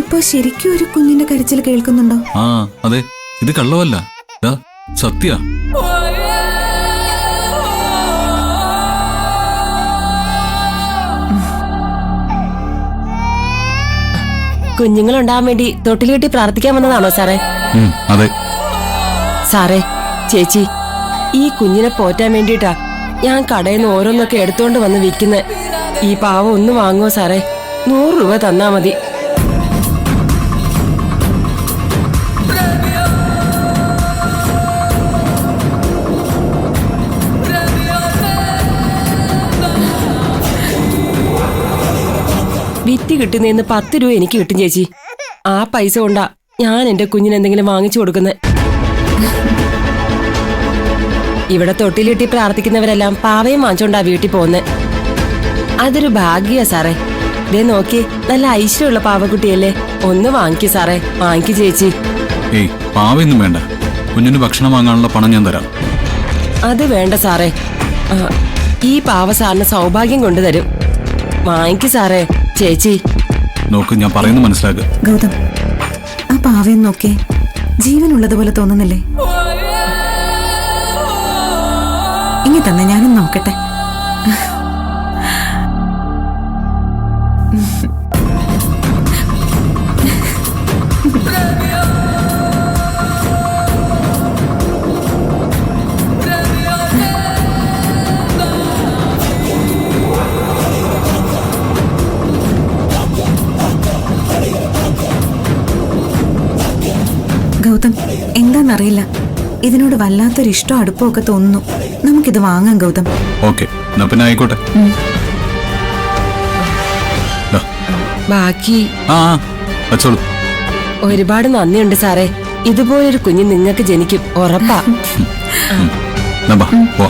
ഇപ്പൊ ശരിക്കും ഒരു കുഞ്ഞിന്റെ കരച്ചിൽ കേൾക്കുന്നുണ്ടോ? ആ അതെ, ഇത് കള്ളവല്ല, സത്യ. കുഞ്ഞുങ്ങളുണ്ടാവാൻ വേണ്ടി തൊട്ടിൽ കെട്ടി പ്രാർത്ഥിക്കാൻ വന്നതാണോ സാറേ? അതെ സാറേ, ചേച്ചി, ഈ കുഞ്ഞിനെ പോറ്റാൻ വേണ്ടിട്ടാ ഞാൻ കടയിൽ നിന്ന് ഓരോന്നൊക്കെ എടുത്തോണ്ട് വന്ന് വിൽക്കുന്നെ. ഈ പാവം ഒന്ന് വാങ്ങുമോ സാറേ? 100 രൂപ തന്നാ മതി. വിറ്റ് കിട്ടുന്നതിന് 10 രൂപ എനിക്ക് കിട്ടും ചേച്ചി. ആ പൈസ കൊണ്ടാ ഞാൻ എന്റെ കുഞ്ഞിന് എന്തെങ്കിലും വാങ്ങിച്ചു കൊടുക്കുന്നത്. ഇവിടെ തൊട്ടിലിട്ടി പ്രാർത്ഥിക്കുന്നവരെല്ലാം പാവയും വാങ്ങിച്ചോണ്ടാ വീട്ടിൽ പോകുന്നത്. അതൊരു ഭാഗ്യ സാറേ. ദേ നോക്കി, നല്ല ഐശ്വര്യമുള്ള പാവക്കുട്ടിയല്ലേ. ഒന്ന് വാങ്ങിക്കു സാറേ, വാങ്ങിക്കു ചേച്ചി. ഏയ് പാവയൊന്നും വേണ്ട, കുഞ്ഞിന് ഭക്ഷണം വാങ്ങാനുള്ള പണം ഞാൻ തരാം. അത് വേണ്ട സാറേ, ഈ പാവ സാറിന് സൗഭാഗ്യം കൊണ്ടുതരും. വാങ്ങിക്കു സാറേ. ചേച്ചി നോക്ക്, ഞാൻ പറയുന്നത് മനസ്സിലാക്കുക. ഗൗതം, ആ പാവയും നോക്കേ, ജീവനുള്ളതുപോലെ തോന്നുന്നില്ലേ? ഇനി തന്നെ ഞാനും നോക്കട്ടെ. ഗൗതം, എന്താന്നറിയില്ല, ഇതിനോട് വല്ലാത്തൊരു ഇഷ്ടം അടുപ്പമൊക്കെ തോന്നുന്നു. നമുക്കിത് വാങ്ങാം ഗൗതം. ഓക്കെ, എന്നാ പിന്നെ ആയിക്കോട്ടെ. ബാക്കി വെച്ചോളൂ. ഒരുപാട് നന്ദിയുണ്ട് സാറേ. ഇതുപോലൊരു കുഞ്ഞ് നിങ്ങൾക്ക് ജനിക്കും, ഉറപ്പാ. പോ.